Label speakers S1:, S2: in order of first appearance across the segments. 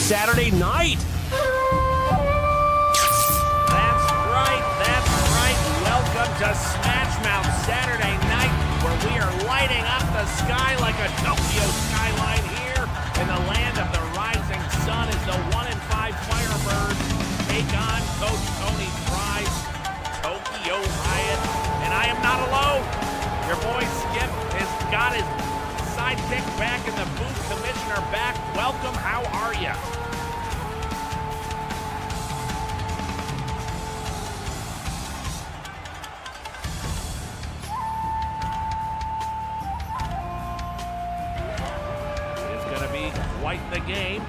S1: Saturday night. That's right. Welcome to SMASHMOUTH Saturday night, where we are lighting up the sky like a Tokyo skyline here in the land of the rising sun as the 1-5 Firebirds take on Coach Tony Frye's Tokyo Riot. And I am not alone. Your boy Skip has got his sidekick back in the booth, Commissioner Back. Welcome, how are you? It's going to be quite the game.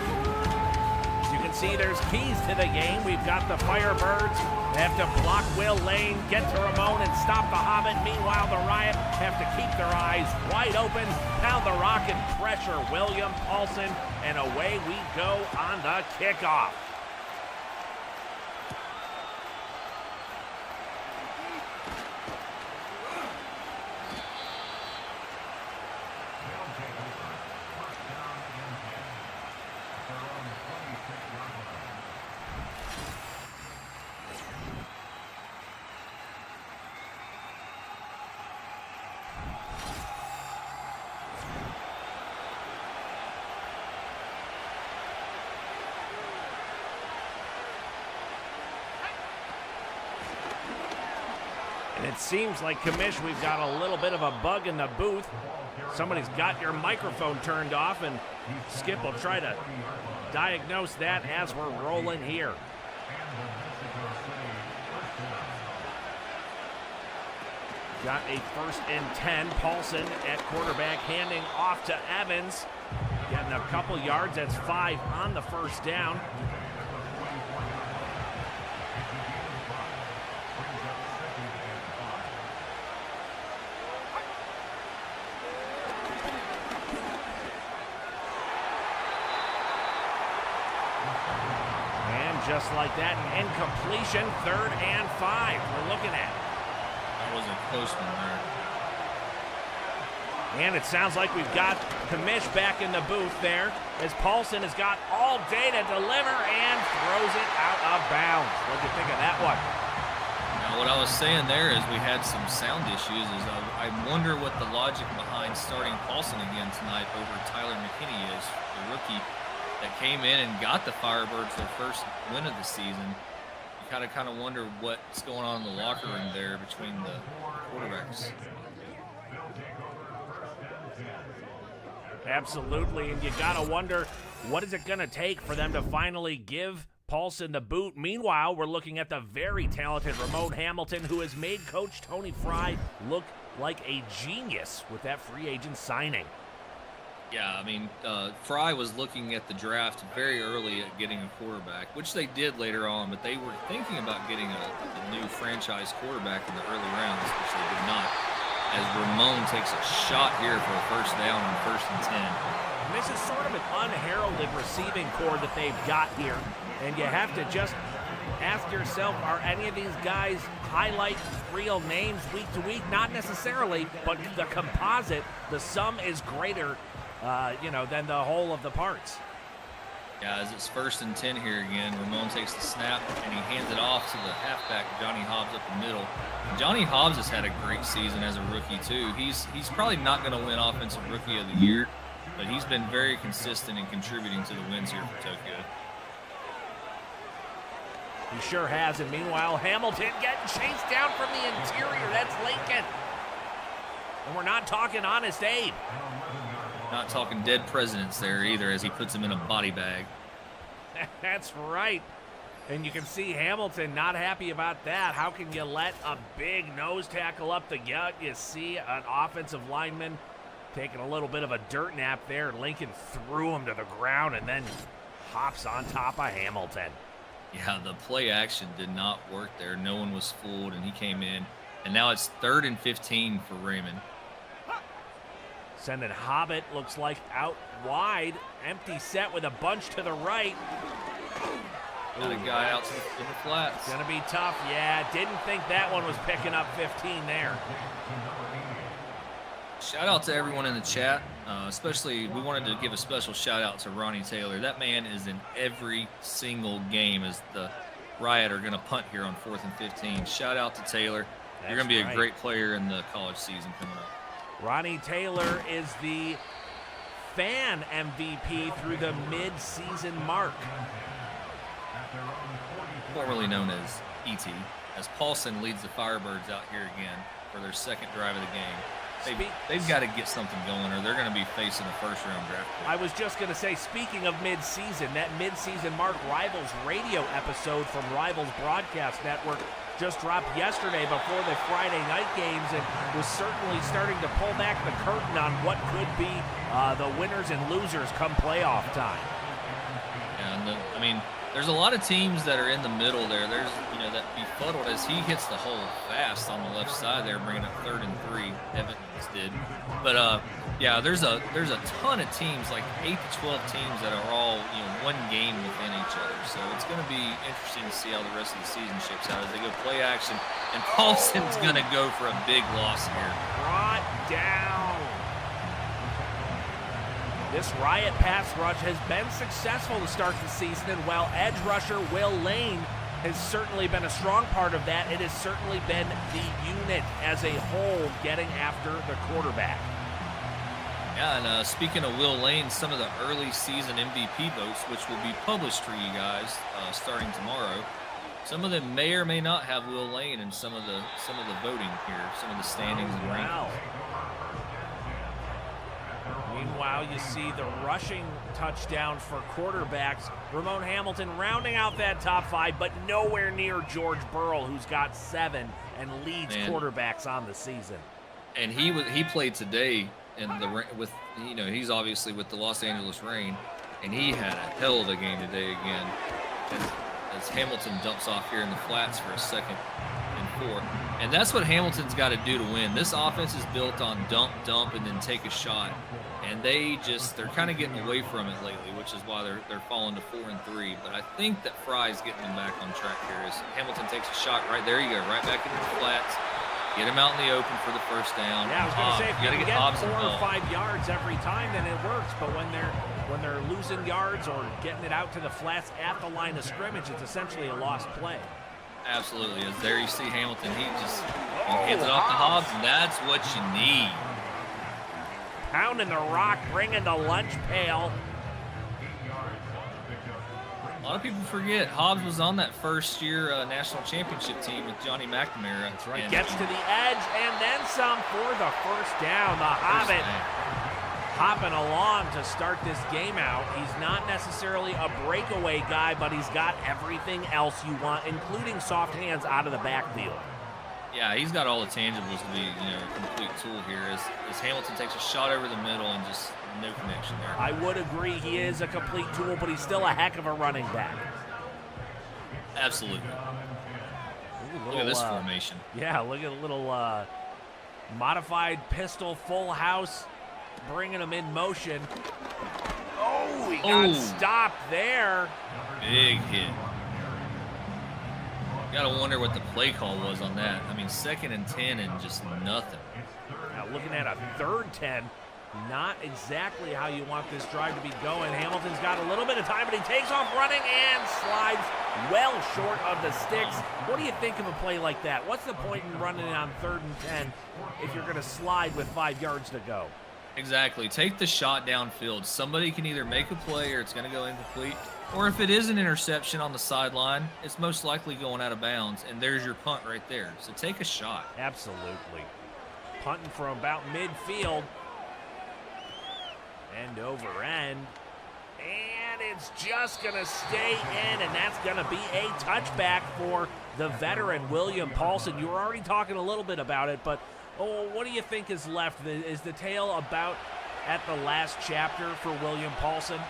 S1: As you can see, there's keys to the game. We've got the Firebirds. They have to block Will Lane, get to Ramon, and stop the Hobbit. Meanwhile, the Riot have to keep their eyes wide open, pound the rock, and pressure William Paulson, and away we go on the kickoff. And it seems like, Commish, we've got a little bit of a bug in the booth. Somebody's got your microphone turned off, and Skip will try to diagnose that as we're rolling here. Got a 1st and 10. Paulson at quarterback, handing off to Evans. Getting a couple yards. That's 5 on the 1st down. Just like that, incompletion, 3rd and 5 we're looking at.
S2: That was a close one there.
S1: And it sounds like we've got Commish back in the booth there, as Paulson has got all day to deliver and throws it out of bounds. What'd you think of that one?
S2: Now, what I was saying there is we had some sound issues. I wonder what the logic behind starting Paulson again tonight over Tyler McKinney is, the rookie that came in and got the Firebirds their first win of the season. You kind of wonder what's going on in the locker room there between the quarterbacks.
S1: Absolutely, and you gotta wonder, what is it gonna take for them to finally give Paulson the boot? Meanwhile, we're looking at the very talented Ramon Hamilton, who has made Coach Tony Frye look like a genius with that free agent signing.
S2: Yeah, I mean, Frye was looking at the draft very early at getting a quarterback, which they did later on, but they were thinking about getting a new franchise quarterback in the early rounds, which they did not, as Ramon takes a shot here for a 1st down on 1st and 10.
S1: And this is sort of an unheralded receiving core that they've got here, and you have to just ask yourself, are any of these guys highlight real names week to week? Not necessarily, but the composite, the sum is greater than the whole of the parts.
S2: Yeah, as it's 1st and 10 here again, Ramon takes the snap and he hands it off to the halfback, Johnny Hobbs, up the middle. And Johnny Hobbs has had a great season as a rookie too. He's probably not going to win Offensive Rookie of the Year, but he's been very consistent in contributing to the wins here for Tokyo.
S1: He sure has, and meanwhile, Hamilton getting chased down from the interior. That's Lincoln. And we're not talking Honest Abe.
S2: Not talking dead presidents there either, as he puts him in a body bag.
S1: That's right. And you can see Hamilton not happy about that. How can you let a big nose tackle up the gut? You see an offensive lineman taking a little bit of a dirt nap there. Lincoln threw him to the ground and then hops on top of Hamilton.
S2: Yeah, the play action did not work there. No one was fooled, and he came in. And now it's 3rd and 15 for Raymond.
S1: Sending Hobbit, looks like out wide. Empty set with a bunch to the right.
S2: Got a guy out in the flats.
S1: It's going to be tough. Yeah, didn't think that one was picking up 15 there.
S2: Shout out to everyone in the chat. Especially, we wanted to give a special shout out to Ronnie Taylor. That man is in every single game as the Riot are going to punt here on 4th and 15. Shout out to Taylor. You're going to be a great player in the college season coming up.
S1: Ronnie Taylor is the fan MVP through the mid-season mark.
S2: Formerly known as ET, as Paulson leads the Firebirds out here again for their second drive of the game. They've got to get something going or they're going to be facing a first-round draft pick.
S1: I was just going to say, speaking of mid-season, that mid-season mark Rivals radio episode from Rivals Broadcast Network just dropped yesterday before the Friday night games and was certainly starting to pull back the curtain on what could be the winners and losers come playoff time.
S2: And I mean, there's a lot of teams that are in the middle there. There's, that befuddled as he hits the hole fast on the left side there, bringing up 3rd and 3. Evans did. But, yeah, there's a ton of teams, like 8 to 12 teams that are all, one game within each other. So it's going to be interesting to see how the rest of the season shapes out as they go play action. And Paulson's going to go for a big loss here.
S1: Brought down. This Riot pass rush has been successful to start the season, and while edge rusher Will Lane has certainly been a strong part of that, it has certainly been the unit as a whole getting after the quarterback.
S2: Yeah, and speaking of Will Lane, some of the early season MVP votes, which will be published for you guys starting tomorrow, some of them may or may not have Will Lane in some of the voting here, some of the standings and rankings.
S1: Meanwhile, you see the rushing touchdown for quarterbacks. Ramon Hamilton rounding out that top 5, but nowhere near George Burrell, who's got 7 and leads quarterbacks on the season.
S2: And he played today in he's obviously with the Los Angeles Reign, and he had a hell of a game today again. As Hamilton dumps off here in the flats for a 2nd and 4. And that's what Hamilton's got to do to win. This offense is built on dump, and then take a shot. And they're kind of getting away from it lately, which is why they're falling to 4 and 3. But I think that Frye's getting them back on track here. As Hamilton takes a shot right there, you go right back into the flats, get him out in the open for the first down.
S1: Yeah, I was going to say, if you can get
S2: Hobbs
S1: 4 or 5 yards every time, then it works. But when they're losing yards or getting it out to the flats at the line of scrimmage, it's essentially a lost play.
S2: Absolutely. As there you see Hamilton, he hands it off to Hobbs, and that's what you need.
S1: Pounding the rock, bringing the lunch pail.
S2: A lot of people forget Hobbs was on that first-year national championship team with Johnny McNamara.
S1: That's right. Gets to the edge and then some for the first down. The Hobbit hopping along to start this game out. He's not necessarily a breakaway guy, but he's got everything else you want, including soft hands out of the backfield.
S2: Yeah, he's got all the tangibles to be, a complete tool here. As Hamilton takes a shot over the middle and just no connection there.
S1: I would agree he is a complete tool, but he's still a heck of a running back.
S2: Absolutely. Look at this formation.
S1: Yeah, look at a little modified pistol full house, bringing him in motion. Oh, he got stopped there.
S2: Big hit. Gotta wonder what the play call was on that. I mean, 2nd and 10 and just nothing.
S1: Now looking at a 3rd 10, not exactly how you want this drive to be going. Hamilton's got a little bit of time, but he takes off running and slides well short of the sticks. What do you think of a play like that? What's the point in running on 3rd and 10 if you're gonna slide with 5 yards to go?
S2: Exactly. Take the shot downfield. Somebody can either make a play or it's gonna go incomplete. Or if it is an interception on the sideline, it's most likely going out of bounds, and there's your punt right there. So take a shot.
S1: Absolutely. Punting from about midfield. End over end. And it's just going to stay in, and that's going to be a touchback for the veteran, William Paulson. You were already talking a little bit about it, but what do you think is left? Is the tale about at the last chapter for William Paulson?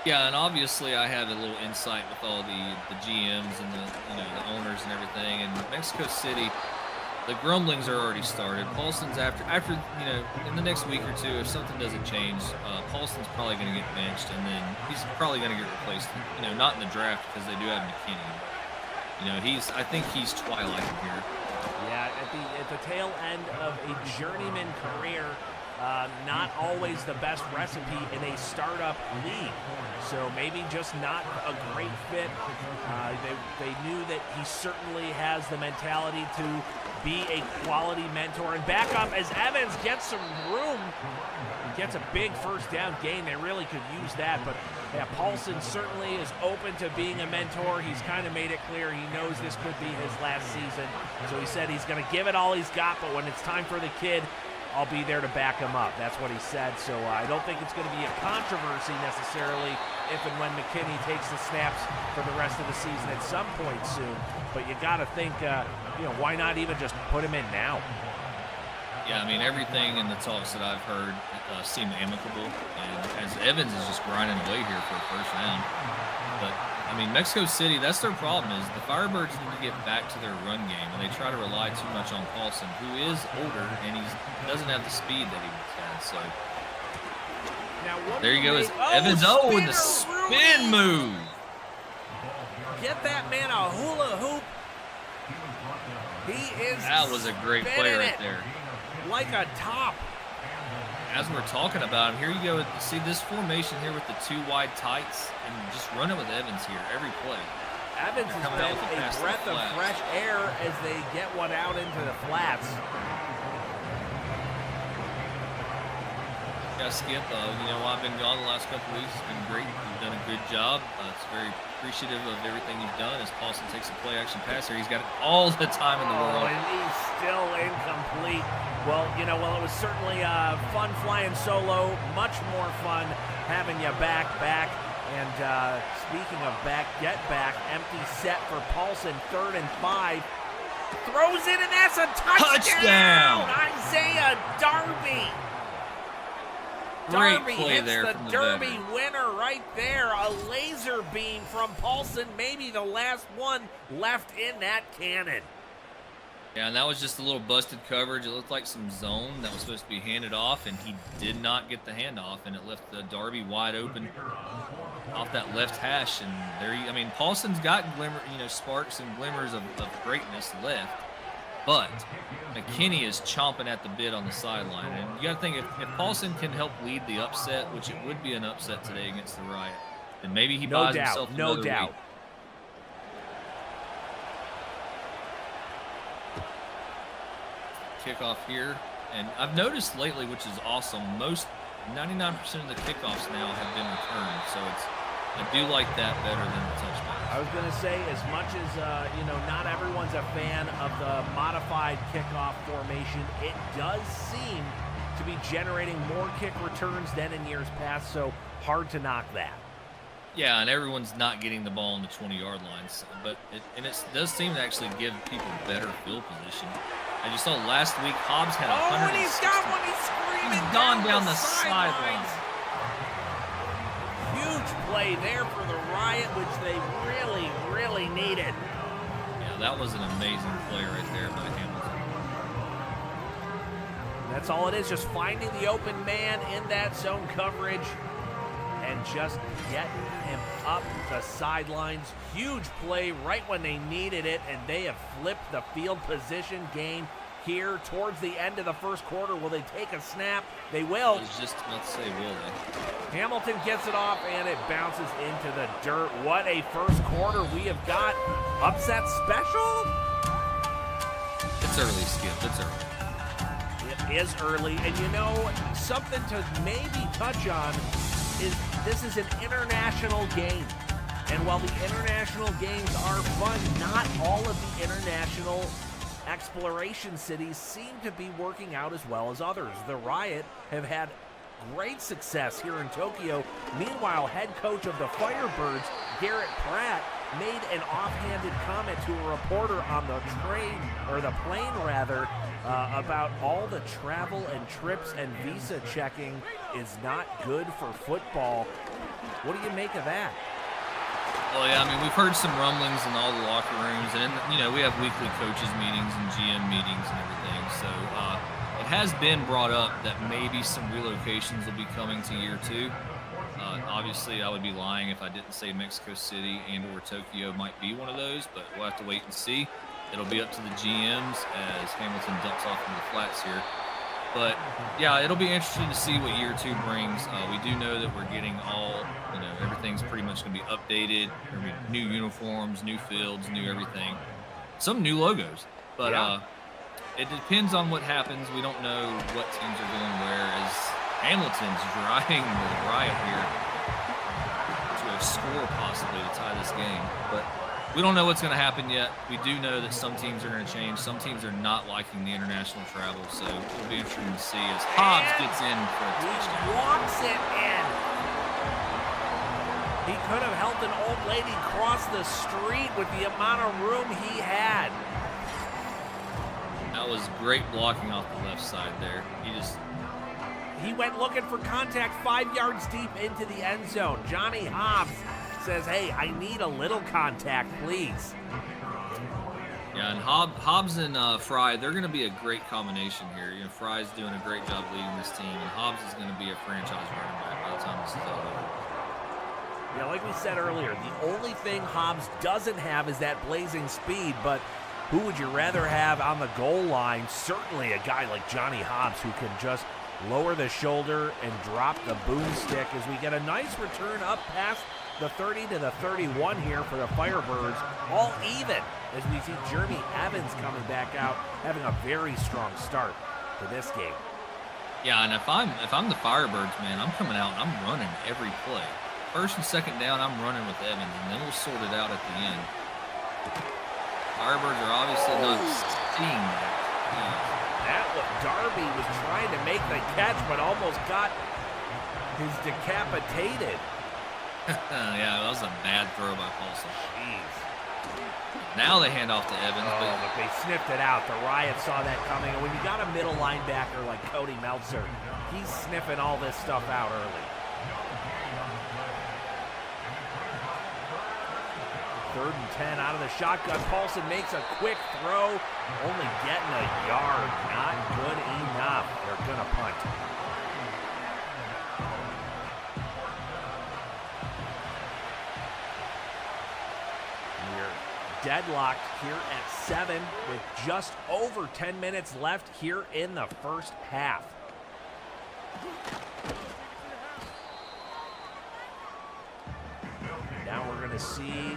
S2: Yeah, and obviously I had a little insight with all the GMs and the owners and everything. And Mexico City, the grumblings are already started. Paulson's after in the next week or two, if something doesn't change, Paulson's probably going to get benched, and then he's probably going to get replaced. Not in the draft because they do have McKinney. I think he's twilighting here.
S1: Yeah, at the tail end of a journeyman career not always the best recipe in a startup league. So maybe just not a great fit. They knew that he certainly has the mentality to be a quality mentor. And back up as Evans gets some room. He gets a big first down gain. They really could use that. But yeah, Paulson certainly is open to being a mentor. He's kind of made it clear he knows this could be his last season. So he said he's going to give it all he's got, but when it's time for the kid, I'll be there to back him up. That's what he said. So I don't think it's going to be a controversy necessarily if and when McKinney takes the snaps for the rest of the season at some point soon. But you got to think, why not even just put him in now?
S2: Yeah, I mean, everything in the talks that I've heard seem amicable. And as Evans is just grinding away here for a first round. But, I mean, Mexico City, that's their problem is the Firebirds need to get back to their run game. And they try to rely too much on Paulson, who is older and he doesn't have the speed that he once had. So
S1: now,
S2: there you go. Evans, with the spin move.
S1: Get that man a hula hoop.
S2: That was a great play right there.
S1: Like a top.
S2: As we're talking about him, here you go. See this formation here with the two wide tights, and just run it with Evans here every play.
S1: Evans has been a breath of fresh air as they get one out into the flats.
S2: Yeah, Skip, I've been gone the last couple weeks. It's been great. You've done a good job. It's very appreciative of everything you've done. As Paulson takes a play-action passer, he's got it all the time in the world.
S1: And he's still incomplete. Well, it was certainly fun flying solo. Much more fun having you back. And speaking of back, get back. Empty set for Paulson, 3rd and 5. Throws it, and that's a touchdown! Isaiah Darby.
S2: Great
S1: Darby
S2: play
S1: hits
S2: there
S1: the
S2: from the
S1: Derby
S2: veteran.
S1: winner right there. A laser beam from Paulson, maybe the last one left in that cannon.
S2: Yeah, and that was just a little busted coverage. It looked like some zone that was supposed to be handed off, and he did not get the handoff, and it left the Darby wide open off that left hash. And there, Paulson's got sparks and glimmers of greatness left. But McKinney is chomping at the bit on the sideline. And you got to think, if Paulson can help lead the upset, which it would be an upset today against the Riot, then maybe he buys himself another
S1: No doubt.
S2: Week. Kickoff here. And I've noticed lately, which is awesome, 99% of the kickoffs now have been returned. So I do like that better than the touchdown.
S1: I was going to say, as much as, not everyone's a fan of the modified kickoff formation, it does seem to be generating more kick returns than in years past, so hard to knock that.
S2: Yeah, and everyone's not getting the ball on the 20-yard lines, but it does seem to actually give people better field position. As you saw last week, Hobbs had 160.
S1: Oh, and he's got one. He's screaming.
S2: He's gone down the sidelines.
S1: Huge play there for the Riot, which they really, really needed.
S2: Yeah, that was an amazing play right there by Hamilton.
S1: That's all it is, just finding the open man in that zone coverage and just getting him up the sidelines. Huge play right when they needed it, and they have flipped the field position game here towards the end of the first quarter. Will they take a snap? They will.
S2: I was just about to say, will they?
S1: Hamilton gets it off, and it bounces into the dirt. What a first quarter we have got. Upset special?
S2: It's early, Skip. It's early.
S1: It is early, and something to maybe touch on is this is an international game. And while the international games are fun, not all of the international exploration cities seem to be working out as well as others. The Riot have had great success here in Tokyo. Meanwhile, head coach of the Firebirds, Garrett Pratt, made an offhanded comment to a reporter on the plane about all the travel and trips and visa checking is not good for football. What do you make of that?
S2: Well, yeah, we've heard some rumblings in all the locker rooms, and we have weekly coaches meetings and GM meetings and everything. So it has been brought up that maybe some relocations will be coming to year 2. Obviously, I would be lying if I didn't say Mexico City and/or Tokyo might be one of those, but we'll have to wait and see. It'll be up to the GMs as Hamilton dumps off into the flats here. But yeah, it'll be interesting to see what year 2 brings. We do know that we're getting all, everything's pretty much going to be updated. There'll be new uniforms, new fields, new everything. Some new logos. But it depends on what happens. We don't know what teams are going where, as Hamilton's driving the Riot here to a score possibly to tie this game. But we don't know what's going to happen yet. We do know that some teams are going to change. Some teams are not liking the international travel, so it'll be interesting to see as Hobbs gets in for a touchdown.
S1: He walks it in. He could have helped an old lady cross the street with the amount of room he had.
S2: That was great blocking off the left side there.
S1: He went looking for contact 5 yards deep into the end zone. Johnny Hobbs says, hey, I need a little contact, please.
S2: Yeah, and Hobbs and Frye, they're going to be a great combination here. Frye's doing a great job leading this team, and Hobbs is going to be a franchise running back by the time this is all over.
S1: Yeah, like we said earlier, the only thing Hobbs doesn't have is that blazing speed, but who would you rather have on the goal line? Certainly a guy like Johnny Hobbs who can just lower the shoulder and drop the boomstick as we get a nice return up past the 30 to the 31 here for the Firebirds, all even as we see Jeremy Evans coming back out, having a very strong start to this game.
S2: Yeah, and if I'm the Firebirds, man, I'm coming out and I'm running every play. First and second down, I'm running with Evans, and then we'll sort it out at the end. Firebirds are obviously not seeing that.
S1: Darby was trying to make the catch, but almost got his decapitated.
S2: Yeah, that was a bad throw by Paulson.
S1: Jeez.
S2: Now they hand off to Evans.
S1: But they sniffed it out. The Riot saw that coming. And when you got a middle linebacker like Cody Meltzer, he's sniffing all this stuff out early. 3rd and 10 out of the shotgun. Paulson makes a quick throw, only getting a yard. Not good enough. They're going to punt. We're deadlocked here at 7 with just over 10 minutes left here in the first half. Now we're going to see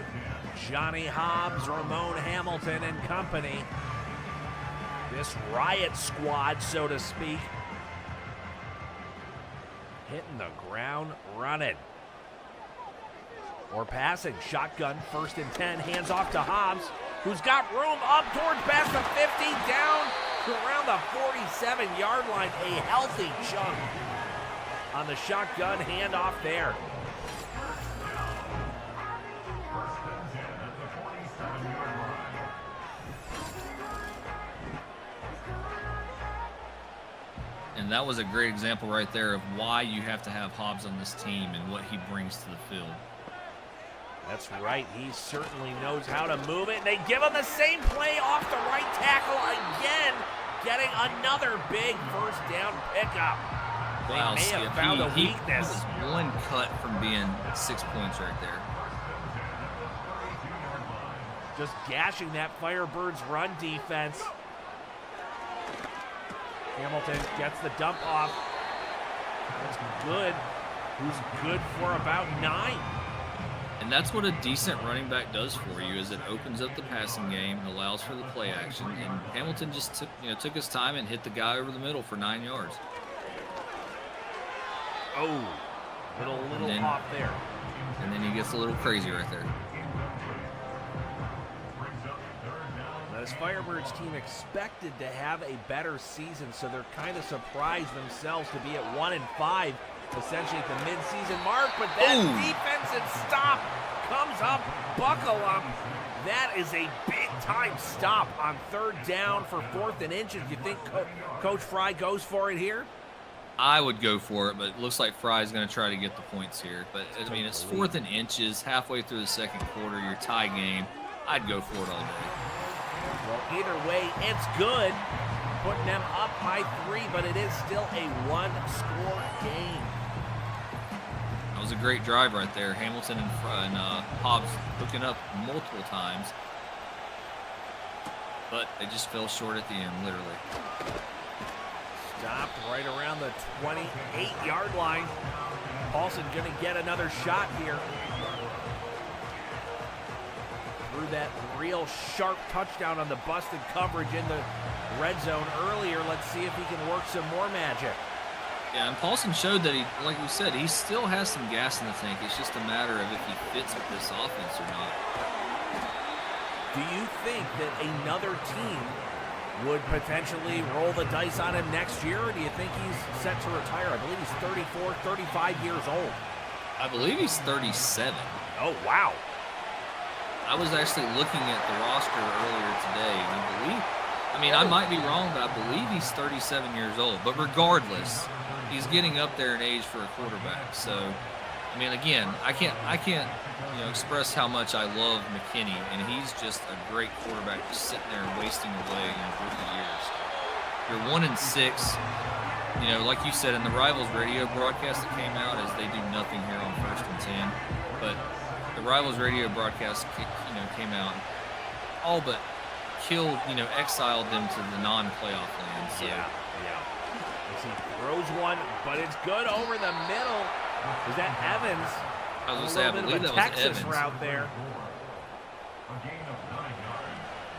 S1: Johnny Hobbs, Ramon Hamilton, and company. This Riot squad, so to speak, hitting the ground running. Or passing. Shotgun, 1st and 10. Hands off to Hobbs, who's got room up towards past the 50, down to around the 47-yard line. A healthy chunk on the shotgun handoff there.
S2: And that was a great example right there of why you have to have Hobbs on this team and what he brings to the field.
S1: That's right. He certainly knows how to move it. They give him the same play off the right tackle again, getting another big 1st down pickup. They
S2: Wow,
S1: may have found a weakness.
S2: He was 1 cut from being 6 points right there.
S1: Just gashing that Firebirds run defense. Hamilton gets the dump off. That's good. Who's good for about 9.
S2: And that's what a decent running back does for you, is it opens up the passing game and allows for the play action. And Hamilton just took his time and hit the guy over the middle for 9 yards.
S1: Oh, little off there.
S2: And then he gets a little crazy right there.
S1: This Firebirds team expected to have a better season, so they're kind of surprised themselves to be at 1-5, essentially at the mid-season mark. But that defensive stop comes up, buckle up. That is a big-time stop on 3rd down for 4th and inches. Do you think Coach Frye goes for it here?
S2: I would go for it, but it looks like Frye's going to try to get the points here. But, I mean, it's 4th and inches, halfway through the 2nd quarter, your tie game. I'd go for it all day.
S1: Well, either way, it's good. Putting them up by 3, but it is still a 1-score game.
S2: That was a great drive right there. Hamilton and Hobbs hooking up multiple times. But they just fell short at the end, literally.
S1: Stopped right around the 28-yard line. Paulson going to get another shot here. Threw that real sharp touchdown on the busted coverage in the red zone earlier. Let's see if he can work some more magic.
S2: Yeah, and Paulson showed that he, like we said, he still has some gas in the tank. It's just a matter of if he fits with this offense or not.
S1: Do you think that another team would potentially roll the dice on him next year, or do you think he's set to retire? I believe he's 34, 35 years old.
S2: I believe he's 37.
S1: Oh, wow.
S2: I was actually looking at the roster earlier today, and I might be wrong, but I believe he's 37 years old. But regardless, he's getting up there in age for a quarterback. So, I mean, again, I can't express how much I love McKinney, and he's just a great quarterback just sitting there and wasting away in his rookie years. You're 1-6. Like you said in the Rivals radio broadcast that came out, is they do nothing here on 1st and 10. But the Rivals radio broadcast, came out, all but killed, exiled them to the non-playoff land. So.
S1: Yeah. As he throws one, but it's good over the middle. Is that Evans?
S2: I was going to say, I believe that was
S1: Texas
S2: Evans.
S1: Route there.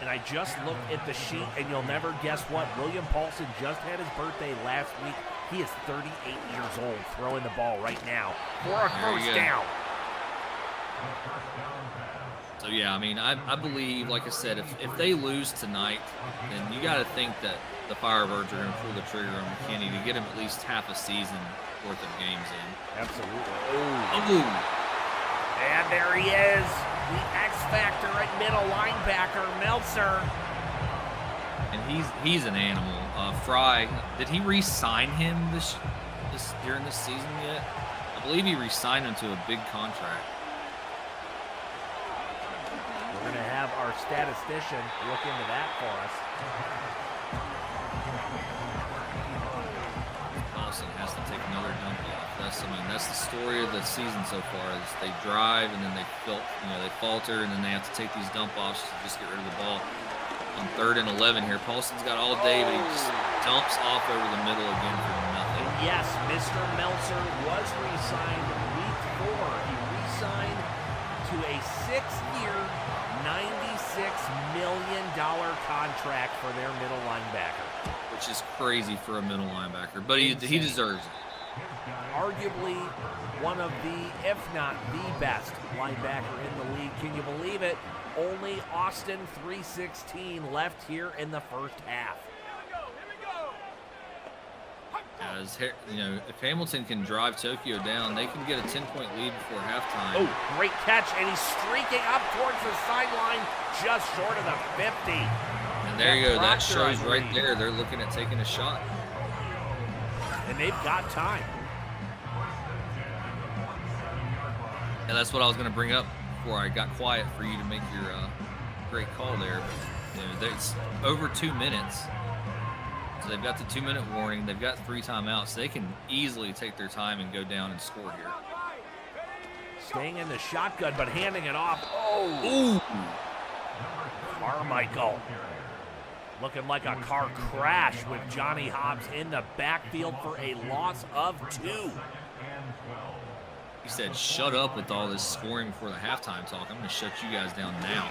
S1: And I just looked at the sheet, and you'll never guess what. William Paulson just had his birthday last week. He is 38 years old, throwing the ball right now for a first down.
S2: So, yeah, I believe, like I said, if they lose tonight, then you got to think that the Firebirds are going to pull the trigger on McKinney to get him at least half a season worth of games in.
S1: Absolutely.
S2: Ooh.
S1: And there he is, the X Factor at middle linebacker, Meltzer.
S2: And he's an animal. Frye, did he re-sign him this during this season yet? I believe he re-signed him to a big contract.
S1: We're going to have our statistician look into that for us.
S2: Paulson has to take another dump off. That's the story of the season so far. Is they drive and then they falter, and then they have to take these dump offs to just get rid of the ball. On 3rd and 11 here, Paulson's got all day, but he just dumps off over the middle again for nothing.
S1: And yes, Mr. Meltzer was re-signed week 4. He re-signed to a 6-year, $96 million contract for their middle linebacker.
S2: Which is crazy for a middle linebacker, but he deserves it.
S1: Arguably one of the, if not the best linebacker in the league. Can you believe it? Only Austin 316 left here in the first half.
S2: As if Hamilton can drive Tokyo down, they can get a 10-point lead before halftime.
S1: Oh, great catch, and he's streaking up towards the sideline, just short of the 50.
S2: And there you go. That shows right there. They're looking at taking a shot.
S1: And they've got time.
S2: And that's what I was going to bring up before I got quiet for you to make your great call there. But, it's over 2 minutes. So they've got the 2-minute warning. They've got 3 timeouts. So they can easily take their time and go down and score here.
S1: Staying in the shotgun, but handing it off. Oh! Ooh! Carmichael. Looking like a car crash with Johnny Hobbs in the backfield for a loss of 2.
S2: He said, shut up with all this scoring before the halftime talk. I'm going to shut you guys down now.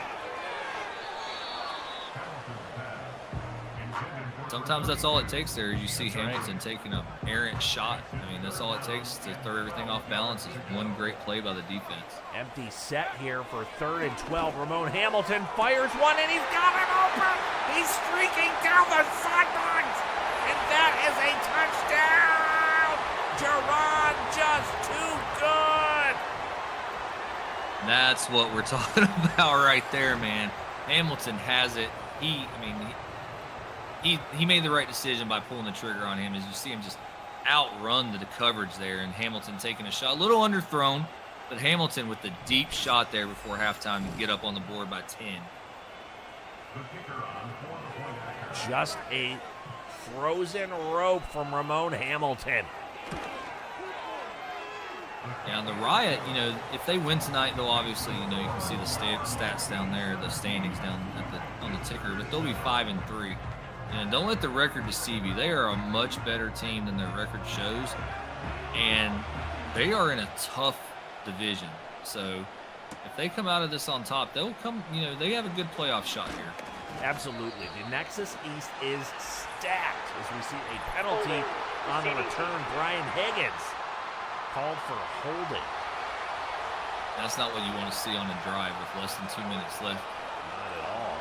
S2: Sometimes that's all it takes there. You see Hamilton taking an errant shot. That's all it takes to throw everything off balance is one great play by the defense.
S1: Empty set here for 3rd and 12. Ramon Hamilton fires one, and he's got it open. He's streaking down the sidelines, and that is a touchdown. Jerron just too good.
S2: That's what we're talking about right there, man. Hamilton has it. He made the right decision by pulling the trigger on him. As you see him just outrun the coverage there, and Hamilton taking a shot. A little underthrown, but Hamilton with the deep shot there before halftime to get up on the board by 10.
S1: Just a frozen rope from Ramon Hamilton.
S2: Yeah, and the Riot, if they win tonight, they'll obviously, you can see the stats down there, the standings down on the ticker, but they'll be 5-3. And don't let the record deceive you. They are a much better team than their record shows, and they are in a tough division. So if they come out of this on top, they'll come, you know, they have a good playoff shot here.
S1: Absolutely. The Nexus East is stacked as we see a penalty on the return. Brian Higgins called for holding.
S2: That's not what you want to see on a drive with less than 2 minutes left.
S1: Not at all.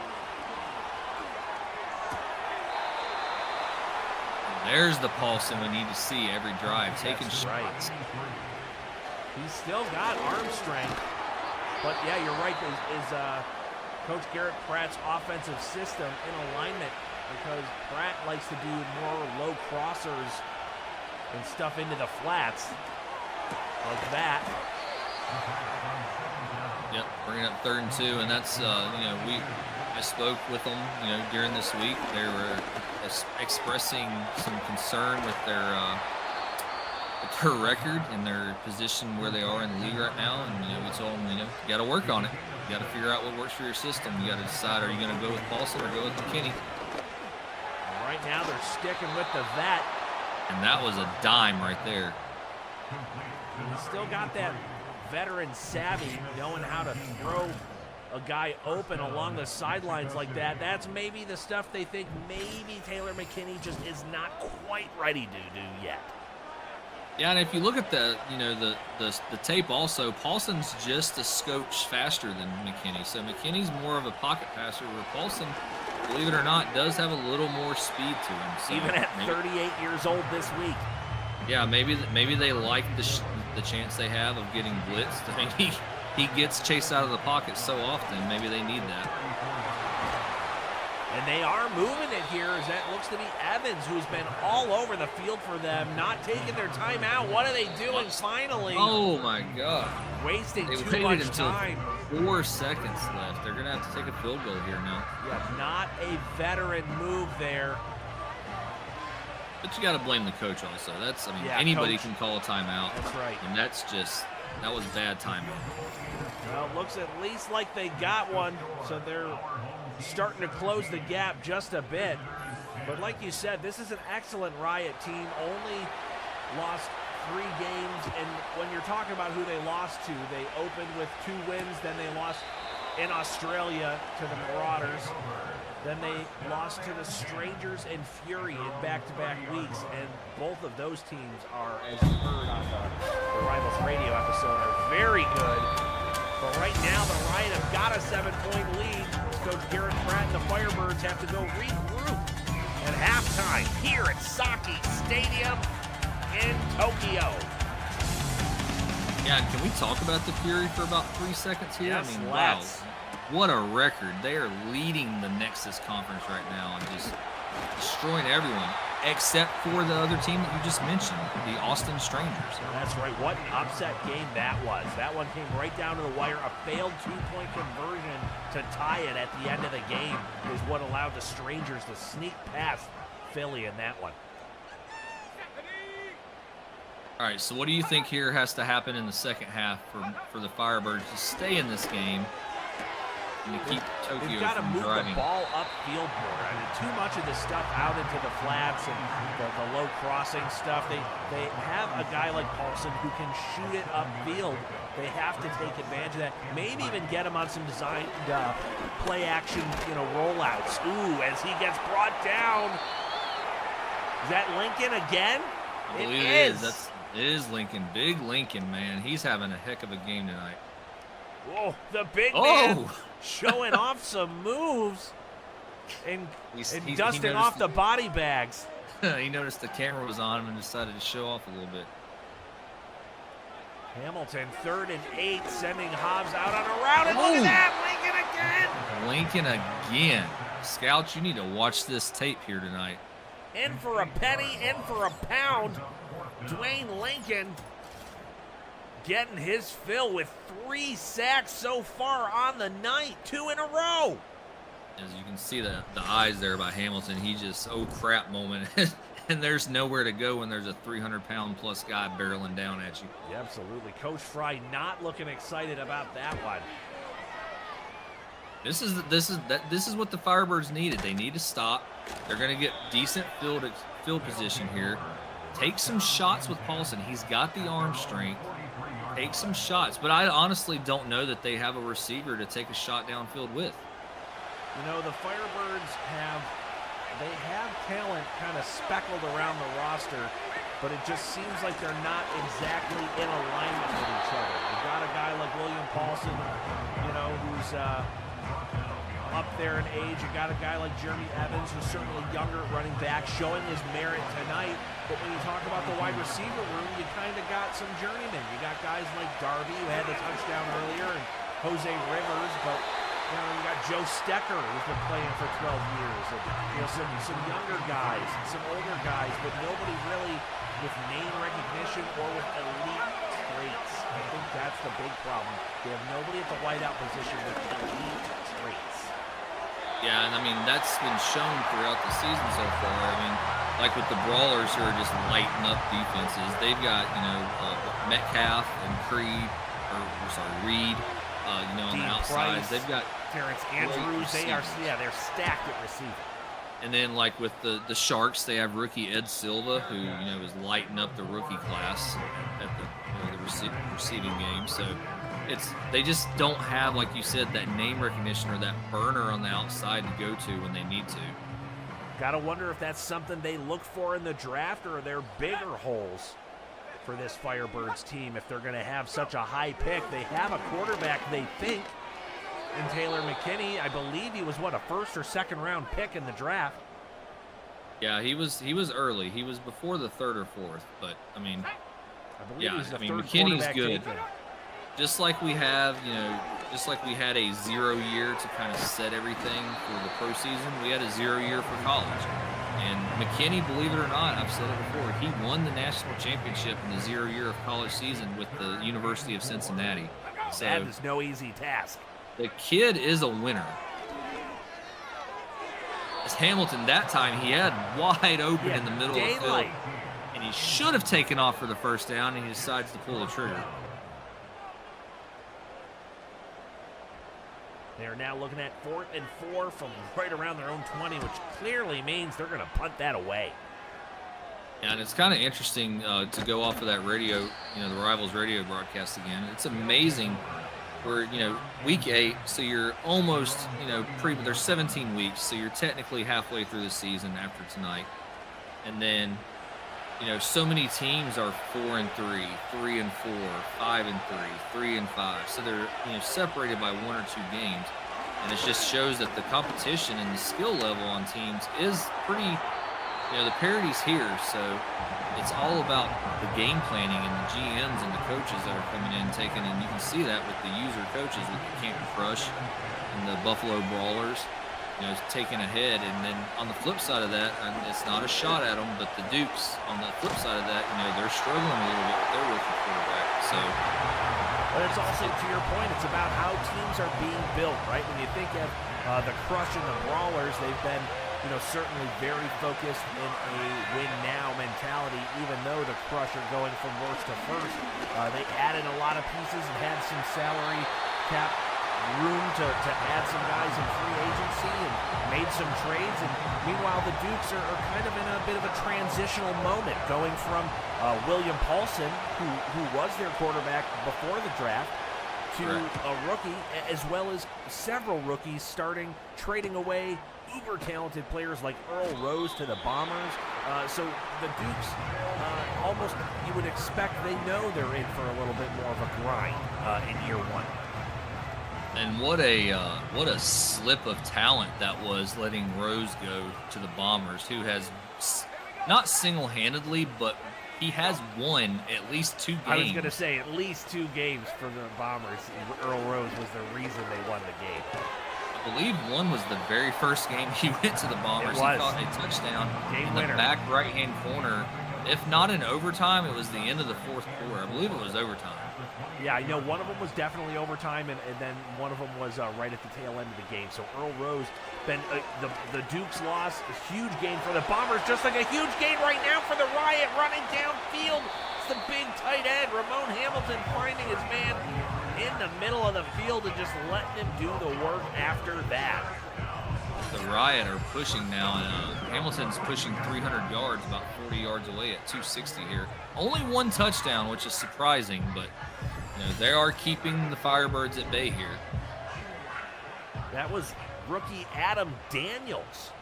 S2: And there's the Paulson we need to see every drive, taking
S1: That's
S2: shots.
S1: right. He's still got arm strength. But yeah, you're right. Is Coach Garrett Pratt's offensive system in alignment, because Pratt likes to do more low crossers and stuff into the flats like that.
S2: Yep, bringing up 3rd and 2, and that's you know, I spoke with them, you know, during this week. They were expressing some concern with their record and their position where they are in the league right now, and you know, we told them, you know, you got to work on it. You got to figure out what works for your system. You got to decide, are you going to go with Paulson or go with McKinney?
S1: Right now they're sticking with the vet.
S2: And that was a dime right there.
S1: He's still got that veteran savvy, knowing how to throw a guy open along the sidelines like that. That's maybe the stuff they think maybe Taylor McKinney just is not quite ready to do yet.
S2: Yeah, and if you look at the, you know, the tape also, Paulson's just a scotch faster than McKinney. So McKinney's more of a pocket passer, where Paulson, believe it or not, does have a little more speed to him. So
S1: even at 38 years old this week.
S2: Yeah, maybe they like the chance they have of getting blitzed. I mean, he gets chased out of the pocket so often. Maybe they need that.
S1: And they are moving it here, as that looks to be Evans, who's been all over the field for them, not taking their time out. What are they doing finally?
S2: Oh, my God.
S1: Wasting
S2: they
S1: too much time.
S2: 4 seconds left. They're going to have to take a field goal here now.
S1: Yeah, not a veteran move there.
S2: But you got to blame the coach also. That's, I mean,
S1: yeah,
S2: anybody
S1: coach
S2: can call a timeout.
S1: That's right.
S2: And that was bad timing.
S1: Well, it looks at least like they got one, so they're starting to close the gap just a bit. But like you said, this is an excellent Riot team. Only lost 3 games, and when you're talking about who they lost to, they opened with 2 wins, then they lost in Australia to the Marauders. Then they lost to the Strangers and Fury in back-to-back weeks, and both of those teams are, as you heard on the Rivals Radio episode, are very good. But right now, the Riot have got a 7-point lead. Coach Garrett Pratt and the Firebirds have to go regroup at halftime here at Saki Stadium in Tokyo.
S2: Yeah, and can we talk about the Fury for about 3 seconds here?
S1: Yes,
S2: I mean,
S1: let's.
S2: wow. What a record. They are leading the Nexus Conference right now and just destroying everyone, except for the other team that you just mentioned, the Austin Strangers.
S1: That's right. What an upset game that was. That one came right down to the wire. A failed 2-point conversion to tie it at the end of the game is what allowed the Strangers to sneak past Philly in that one.
S2: All right, so what do you think here has to happen in the second half for the Firebirds to stay in this game and to keep Tokyo
S1: They've got to
S2: from
S1: move
S2: driving?
S1: the ball upfield more. I mean, too much of the stuff out into the flats and the low crossing stuff. They have a guy like Paulson who can shoot it upfield. They have to take advantage of that. Maybe even get him on some designed play action, you know, rollouts. Ooh, as he gets brought down. Is that Lincoln again?
S2: I believe it is. It is Lincoln. Big Lincoln, man. He's having a heck of a game tonight.
S1: Whoa, the big man showing off some moves and dusting off the body bags.
S2: He noticed the camera was on him and decided to show off a little bit.
S1: Hamilton, 3rd and 8, sending Hobbs out on a route, and look at that,
S2: Lincoln again. Scouts, you need to watch this tape here tonight.
S1: In for a penny, in for a pound. Dwayne Lincoln getting his fill with 3 sacks so far on the night, 2 in a row.
S2: As you can see the eyes there by Hamilton, he just, oh crap moment. And there's nowhere to go when there's a 300-pound plus guy barreling down at you.
S1: Yeah, absolutely. Coach Frye not looking excited about that one.
S2: This is what the Firebirds needed. They need to stop. They're going to get decent field position here. Take some shots with Paulson. He's got the arm strength. Take some shots. But I honestly don't know that they have a receiver to take a shot downfield with.
S1: You know, the Firebirds have talent kind of speckled around the roster, but it just seems like they're not exactly in alignment with each other. They got a guy like William Paulson, you know, who's up there in age. You got a guy like Jeremy Evans, who's certainly younger at running back, showing his merit tonight. But when you talk about the wide receiver room, you kind of got some journeymen. You got guys like Darby, who had the touchdown earlier, and Jose Rivers, but you know, you got Joe Stecker, who's been playing for 12 years, and you know, some younger guys and some older guys, but nobody really with name recognition or with elite traits. I think that's the big problem. They have nobody at the wideout position with elite traits.
S2: Yeah, and I mean, that's been shown throughout the season so far. I mean, like with the Brawlers who are just lighting up defenses, they've got, you know, Metcalf and Reed, you know, on the outside.
S1: Price,
S2: they've got
S1: Terrence Andrews. They're stacked at receiver.
S2: And then, like with the Sharks, they have rookie Ed Silva, who, you know, is lighting up the rookie class at the receiving game. So they just don't have, like you said, that name recognition or that burner on the outside to go to when they need to.
S1: Gotta wonder if that's something they look for in the draft, or are there bigger holes for this Firebirds team if they're going to have such a high pick? They have a quarterback, they think, in Taylor McKinney. I believe he was, a first or second round pick in the draft.
S2: Yeah, he was early. He was before the third or fourth, but I mean, McKinney's good. Just like we have, you know, just like we had a 0 year to kind of set everything for the pro season, we had a 0 year for college. And McKinney, believe it or not, I've said it before, he won the national championship in the 0 year of college season with the University of Cincinnati. So
S1: that is no easy task.
S2: The kid is a winner. As Hamilton, that time, he had wide open in the middle of the field. And he should have taken off for the first down, and he decides to pull the trigger.
S1: They're now looking at 4th and 4 from right around their own 20, which clearly means they're going to punt that away.
S2: Yeah, and it's kind of interesting to go off of that radio, you know, the Rivals radio broadcast again. It's amazing. We're, you know, week 8, so you're almost, you know, there's 17 weeks, so you're technically halfway through the season after tonight. And then, you know, so many teams are 4 and 3, 3 and 4, 5 and 3, 3 and 5. So they're, you know, separated by 1 or 2 games. And it just shows that the competition and the skill level on teams is pretty, you know, the parity's here. So it's all about the game planning and the GMs and the coaches that are coming in, taking, and you can see that with the user coaches with the Canton Crush and the Buffalo Brawlers, you know, taking ahead. And then on the flip side of that, and it's not a shot at them, but the Dukes on the flip side of that, you know, they're struggling a little bit with their rookie quarterback. So,
S1: but it's also, to your point, it's about how teams are being built, right? When you think of the Crush and the Brawlers, they've been, you know, certainly very focused in a win-now mentality, even though the Crush are going from worst to first. They added a lot of pieces and had some salary cap room to add some guys in free agency and made some trades. And meanwhile, the Dukes are kind of in a bit of a transitional moment, going from William Paulson, who was their quarterback before the draft, to a rookie, as well as several rookies trading away uber-talented players like Earl Rose to the Bombers. So the Dukes, almost you would expect they know they're in for a little bit more of a grind in year 1.
S2: And what a slip of talent that was, letting Rose go to the Bombers, who has not single-handedly, but he has won at least 2 games.
S1: I was going to say at least 2 games for the Bombers. Earl Rose was the reason they won the game.
S2: I believe one was the very first game he went to the Bombers. He caught a touchdown in the back right-hand corner. If not in overtime, it was the end of the 4th quarter. I believe it was overtime.
S1: Yeah, I know one of them was definitely overtime, and then one of them was right at the tail end of the game. So Earl Rose, the Dukes lost, a huge gain for the Bombers, just like a huge gain right now for the Riot running downfield. It's the big tight end, Ramon Hamilton, finding his man in the middle of the field and just letting him do the work after that.
S2: The Riot are pushing now, and Hamilton's pushing 300 yards, about 40 yards away at 260 here. Only one touchdown, which is surprising, but you know, they are keeping the Firebirds at bay here.
S1: That was rookie Adam Daniels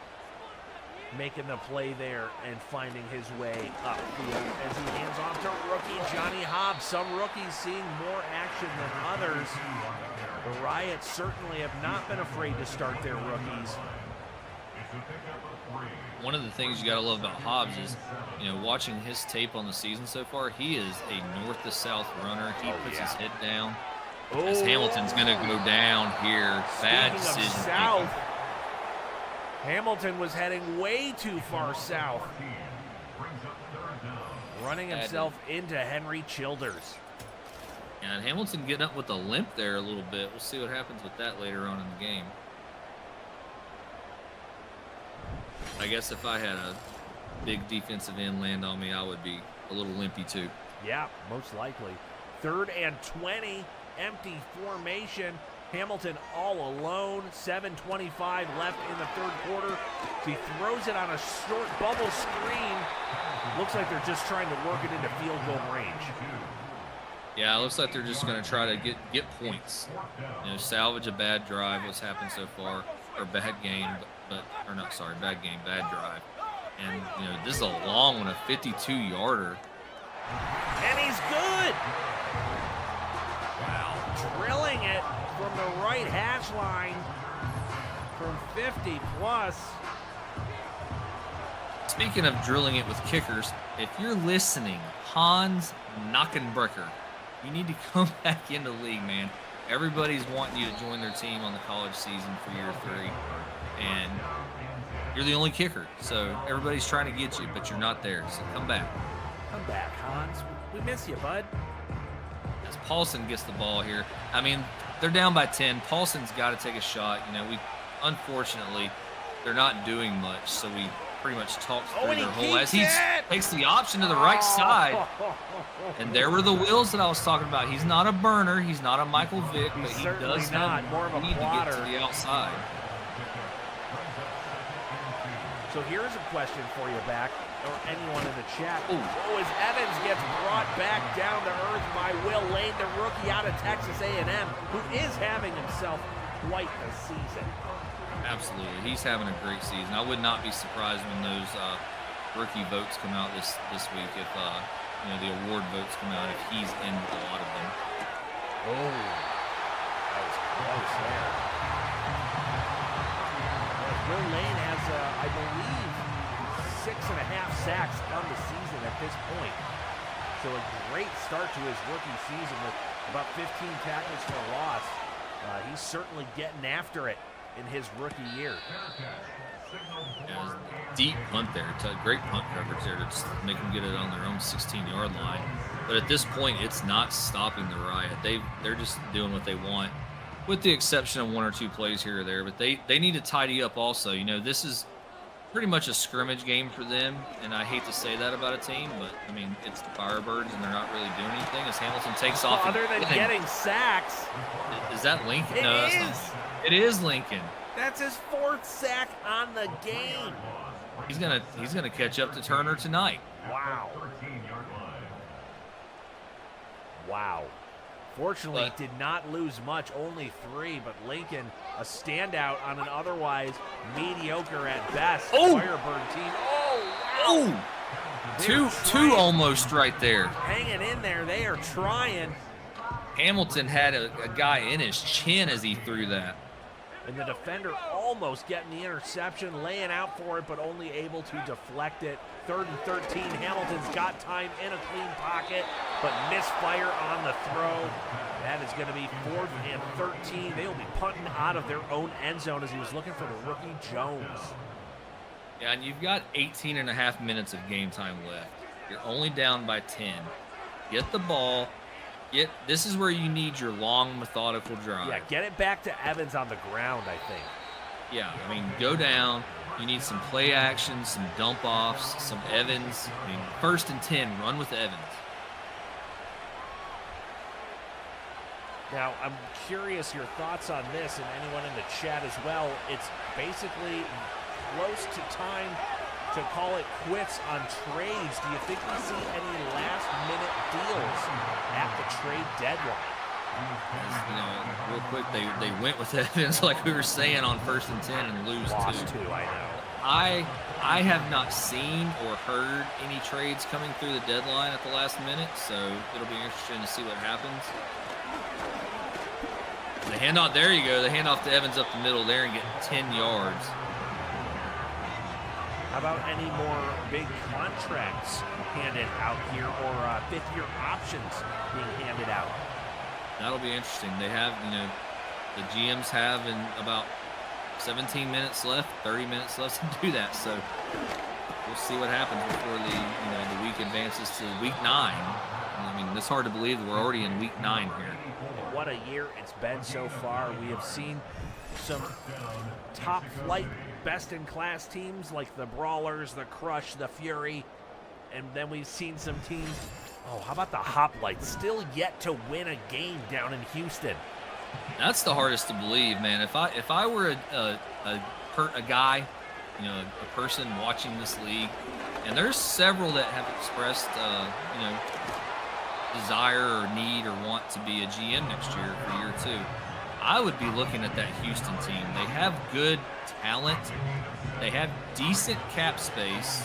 S1: making the play there and finding his way upfield as he hands off to rookie Johnny Hobbs. Some rookies seeing more action than others. The Riot certainly have not been afraid to start their rookies.
S2: One of the things you got to love about Hobbs is, you know, watching his tape on the season so far, he is a north to south runner. He puts his head down. As Hamilton's going to go down here. Bad decision.
S1: South, Hamilton was heading way too far south. Running himself into Henry Childers.
S2: And Hamilton getting up with a limp there a little bit. We'll see what happens with that later on in the game. I guess if I had a big defensive end land on me, I would be a little limpy too.
S1: Yeah, most likely. 3rd and 20, empty formation. Hamilton all alone, 7:25 left in the 3rd quarter. He throws it on a short bubble screen. Looks like they're just trying to work it into field goal range.
S2: Yeah, it looks like they're just going to try to get points. You know, salvage a bad drive, what's happened so far, or bad game, or not, sorry, bad game, bad drive. And, you know, this is a long one, a 52-yarder.
S1: And he's good. Wow, drilling it from the right hash line from 50 plus.
S2: Speaking of drilling it with kickers, if you're listening, Hans Knockenbrecher, you need to come back into the league, man. Everybody's wanting you to join their team on the college season for year 3. And you're the only kicker, so everybody's trying to get you, but you're not there, so come back.
S1: Come back, Hans. We miss you, bud.
S2: As Paulson gets the ball here, I mean, they're down by 10. Paulson's got to take a shot. You know, unfortunately, they're not doing much, so we pretty much talked through their whole as he takes the option to the right side. And there were the wheels that I was talking about. He's not a burner. He's not a Michael Vick, but he does have
S1: more of a
S2: need to get to the outside.
S1: So here's a question for you, back, or anyone in the chat. As Evans gets brought back down to earth by Will Lane, the rookie out of Texas A&M, who is having himself quite a season.
S2: Absolutely. He's having a great season. I would not be surprised when those rookie votes come out this week, if you know, the award votes come out, if he's in a lot of them.
S1: Oh, that was close there. Will Lane has, I believe, 6.5 sacks on the season at this point. So a great start to his rookie season with about 15 tackles for loss. He's certainly getting after it in his rookie year.
S2: Yeah, deep punt there. It's a great punt coverage there to just make them get it on their own 16-yard line. But at this point, it's not stopping the Riot. They're just doing what they want, with the exception of 1 or 2 plays here or there. But they need to tidy up also. You know, this is pretty much a scrimmage game for them, and I hate to say that about a team, but, I mean, it's the Firebirds, and they're not really doing anything as Hamilton takes off.
S1: Other than getting sacks.
S2: Is that Lincoln?
S1: It
S2: no,
S1: is.
S2: That's not. It is Lincoln.
S1: That's his 4th sack on the game.
S2: He's gonna catch up to Turner tonight.
S1: Wow. Wow. Fortunately, did not lose much, only 3, but Lincoln, a standout on an otherwise mediocre at best Firebird team. Oh, wow.
S2: Two almost right there.
S1: Hanging in there, they are trying.
S2: Hamilton had a guy in his chin as he threw that.
S1: And the defender almost getting the interception, laying out for it, but only able to deflect it. 3rd and 13, Hamilton's got time in a clean pocket, but misfire on the throw. That is going to be 4th and 13. They'll be punting out of their own end zone as he was looking for the rookie Jones.
S2: Yeah, and you've got 18.5 minutes of game time left. You're only down by 10. Get the ball. This is where you need your long, methodical drive.
S1: Yeah, get it back to Evans on the ground, I think.
S2: Yeah, I mean, go down. You need some play action, some dump offs, some Evans. I mean, 1st and 10, run with Evans.
S1: Now, I'm curious your thoughts on this, and anyone in the chat as well. It's basically close to time to call it quits on trades. Do you think we see any last-minute deals at the trade deadline?
S2: You know, real quick, they went with Evans, like we were saying, on 1st and 10 and lose
S1: Lost
S2: two.
S1: I know.
S2: I have not seen or heard any trades coming through the deadline at the last minute, so it'll be interesting to see what happens. The handoff, there you go. The handoff to Evans up the middle there and get 10 yards.
S1: How about any more big contracts handed out here, or fifth-year options being handed out?
S2: That'll be interesting. They have, you know, the GMs have in about 17 minutes left, 30 minutes left to do that. So we'll see what happens before the week advances to week 9. I mean, it's hard to believe that we're already in week 9 here.
S1: What a year it's been so far. We have seen some top flight, best-in-class teams like the Brawlers, the Crush, the Fury, and then we've seen some teams. Oh, how about the Hoplites? Still yet to win a game down in Houston.
S2: That's the hardest to believe, man. If I were a guy, you know, a person watching this league, and there's several that have expressed, you know, desire or need or want to be a GM next year for year 2, I would be looking at that Houston team. They have good talent, they have decent cap space,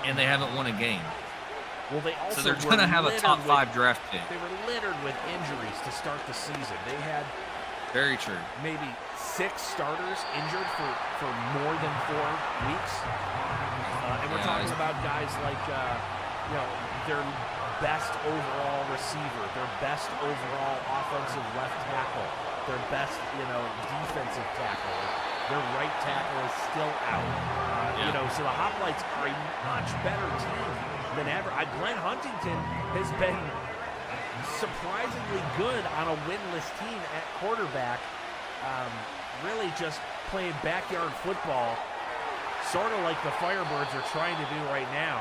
S2: and they haven't won a game.
S1: Well, they also
S2: so they're going to have a top 5 draft pick.
S1: They were littered with injuries to start the season. They had
S2: very true.
S1: Maybe 6 starters injured for more than 4 weeks. And we're talking about guys like, you know, their best overall receiver, their best overall offensive left tackle, their best, you know, defensive tackle. Their right tackle is still out. You know, so the Hoplites are a much better team than ever. Glenn Huntington has been surprisingly good on a winless team at quarterback. Really just playing backyard football, sort of like the Firebirds are trying to do right now.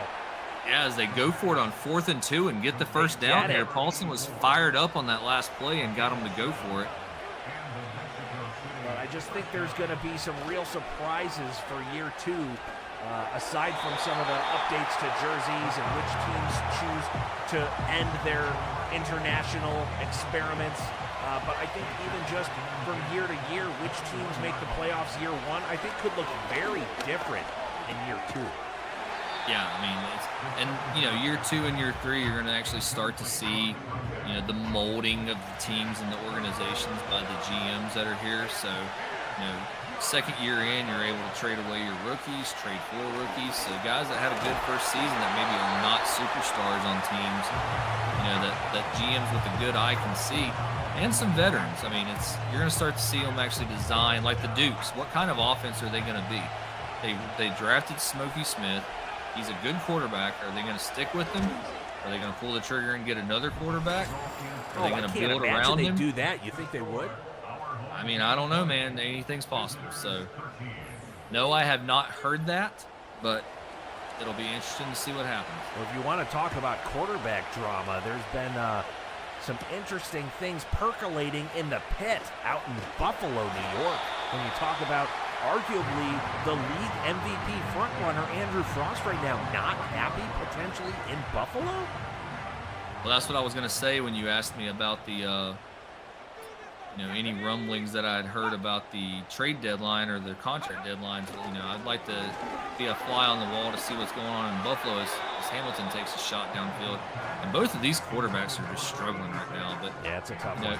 S2: Yeah, as they go for it on 4th and 2 and get the first down there. Paulson was fired up on that last play and got him to go for it.
S1: But I just think there's going to be some real surprises for year 2, aside from some of the updates to jerseys and which teams choose to end their international experiments. But I think even just from year to year, which teams make the playoffs year 1, I think could look very different in year 2.
S2: Yeah, I mean, and you know, year 2 and year 3, you're going to actually start to see, you know, the molding of the teams and the organizations by the GMs that are here. So, you know, second year in, you're able to trade away your rookies, trade for rookies. So guys that had a good first season that maybe are not superstars on teams, you know, that GMs with a good eye can see, and some veterans. I mean, you're going to start to see them actually design, like the Dukes. What kind of offense are they going to be? They drafted Smokey Smith. He's a good quarterback. Are they going to stick with him? Are they going to pull the trigger and get another quarterback? Are they going to build around him?
S1: Do that. You think they would?
S2: I mean, I don't know, man. Anything's possible. So, no, I have not heard that, but it'll be interesting to see what happens.
S1: Well, if you want to talk about quarterback drama, there's been some interesting things percolating in the pit out in Buffalo, New York. When you talk about arguably the league MVP frontrunner Andrew Frost right now, not happy potentially in Buffalo?
S2: Well, that's what I was going to say when you asked me about the, you know, any rumblings that I had heard about the trade deadline or the contract deadlines. You know, I'd like to be a fly on the wall to see what's going on in Buffalo as Hamilton takes a shot downfield. And both of these quarterbacks are just struggling right now. But
S1: yeah, it's a tough one.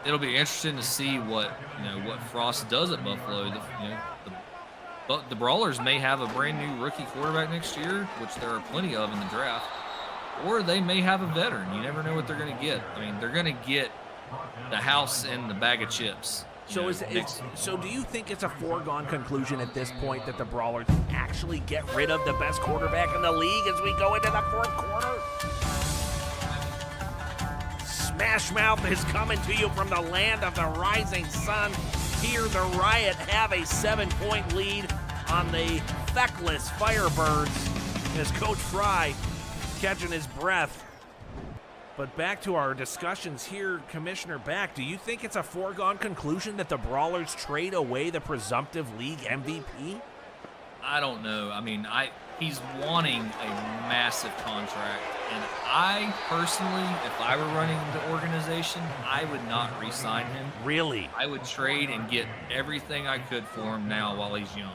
S2: It'll be interesting to see what Frost does at Buffalo. The Brawlers may have a brand new rookie quarterback next year, which there are plenty of in the draft, or they may have a veteran. You never know what they're going to get. I mean, they're going to get the house and the bag of chips.
S1: So so do you think it's a foregone conclusion at this point that the Brawlers actually get rid of the best quarterback in the league as we go into the 4th quarter? SMASHMOUTH is coming to you from the land of the rising sun. Here the Riot have a 7-point lead on the feckless Firebirds as Coach Frye catching his breath. But back to our discussions here, Commissioner Back, do you think it's a foregone conclusion that the Brawlers trade away the presumptive league MVP?
S2: I don't know. I mean, he's wanting a massive contract, and I personally, if I were running the organization, I would not re-sign him.
S1: Really?
S2: I would trade and get everything I could for him now while he's young.